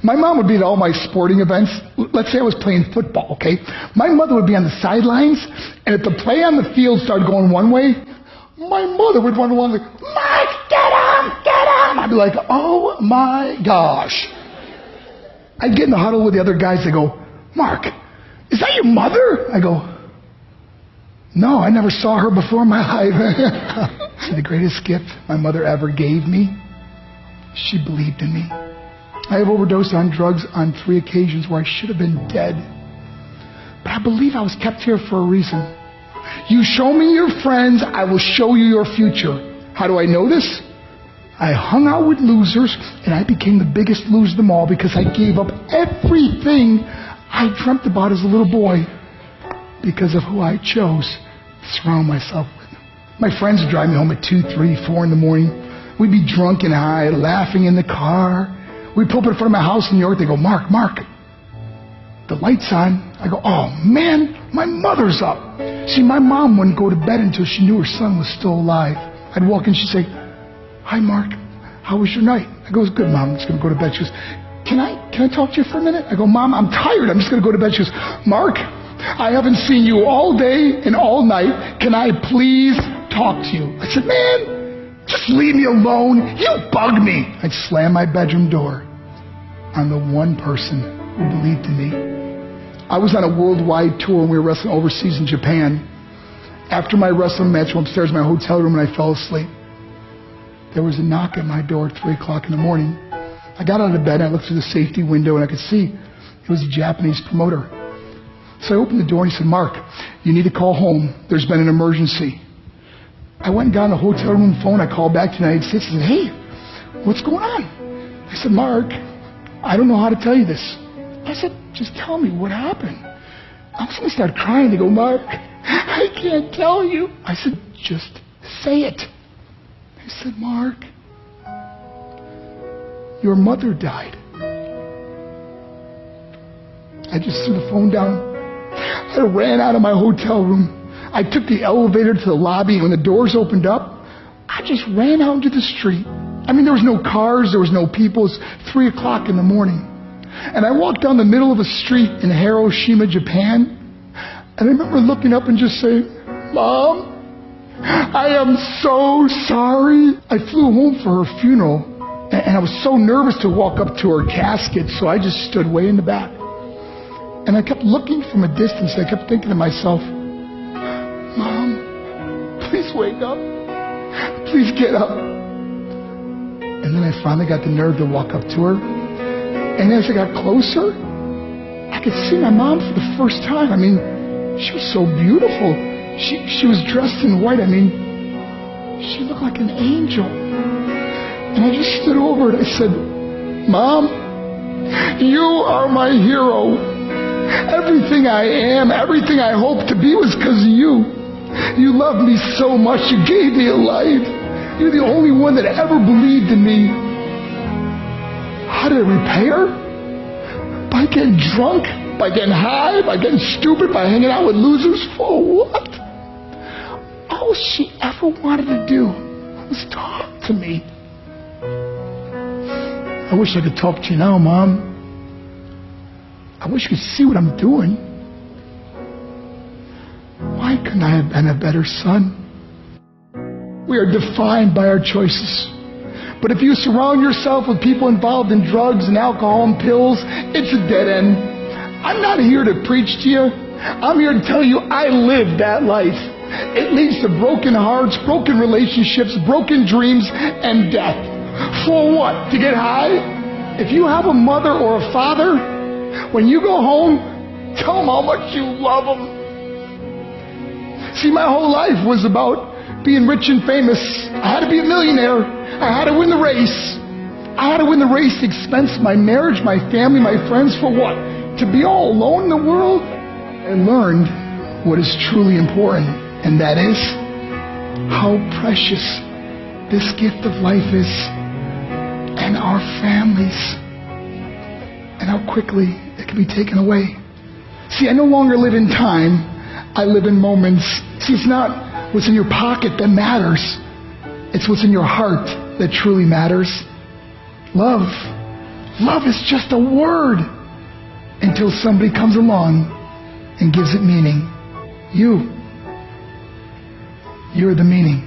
My mom would be at all my sporting events. Let's say I was playing football, okay? My mother would be on the sidelines, and if the play on the field started going one way, my mother would run along like, Mike, get him, get him! I'd be like, oh my gosh. I'd get in the huddle with the other guys. They go, Mark, is that your mother? I go, no, I never saw her before in my life. See, the greatest gift my mother ever gave me, she believed in me. I have overdosed on drugs on 3 occasions where I should have been dead. But I believe I was kept here for a reason. You show me your friends, I will show you your future. How do I know this? I hung out with losers, and I became the biggest loser of them all because I gave up everything I dreamt about as a little boy because of who I chose to surround myself with. My friends would drive me home at 2, 3, 4 in the morning. We'd be drunk and high, laughing in the car. We'd pull up in front of my house in New York. They go, Mark, the light's on. I go, oh man, my mother's up. See, my mom wouldn't go to bed until she knew her son was still alive. I'd walk in, she'd say, hi Mark, how was your night? I go, it was good, Mom, I'm just going to go to bed. She goes, can I talk to you for a minute? I go, Mom, I'm tired, I'm just going to go to bed. She goes, Mark, I haven't seen you all day and all night. Can I please talk to you? I said, man, just leave me alone. You bug me. I'd slam my bedroom door on the one person who believed in me. I was on a worldwide tour and we were wrestling overseas in Japan. After my wrestling match, I went upstairs in my hotel room and I fell asleep. There was a knock at my door at 3 o'clock in the morning. I got out of bed and I looked through the safety window and I could see it was a Japanese promoter. So I opened the door and he said, Mark, you need to call home. There's been an emergency. I went and got on the hotel room phone. I called back to the United States and said, hey, what's going on? I said, Mark, I don't know how to tell you this. I said, just tell me what happened. I was going to start crying. They go, Mark, I can't tell you. I said, just say it. They said, Mark, your mother died. I just threw the phone down. I ran out of my hotel room. I took the elevator to the lobby, and when the doors opened up, I just ran out into the street. I mean, there was no cars, there was no people. It was 3 o'clock in the morning. And I walked down the middle of a street in Hiroshima, Japan, and I remember looking up and just saying, Mom, I am so sorry. I flew home for her funeral, and I was so nervous to walk up to her casket, so I just stood way in the back. And I kept looking from a distance. I kept thinking to myself, Mom, please wake up. Please get up. And then I finally got the nerve to walk up to her. And as I got closer, I could see my mom for the first time. I mean, she was so beautiful. She was dressed in white. I mean, she looked like an angel. And I just stood over her and I said, Mom, you are my hero. Everything I am, everything I hope to be was because of you. You loved me so much, you gave me a life. You're the only one that ever believed in me. How did I repay her? By getting drunk? By getting high? By getting stupid? By hanging out with losers? For what? All she ever wanted to do was talk to me. I wish I could talk to you now, Mom. I wish you could see what I'm doing. Why couldn't I have been a better son? We are defined by our choices. But if you surround yourself with people involved in drugs and alcohol and pills, it's a dead end. I'm not here to preach to you. I'm here to tell you I lived that life. It leads to broken hearts, broken relationships, broken dreams, and death. For what? To get high? If you have a mother or a father, when you go home, tell them how much you love them. See, my whole life was about being rich and famous. I had to be a millionaire. I had to win the race. I had to win the race at the expense of my marriage, my family, my friends. For what? To be all alone in the world? I learned what is truly important, and that is how precious this gift of life is, and our families, and how quickly it can be taken away. See, I no longer live in time. I live in moments. See, it's not what's in your pocket that matters. It's what's in your heart that truly matters. Love. Love is just a word until somebody comes along and gives it meaning. You're the meaning.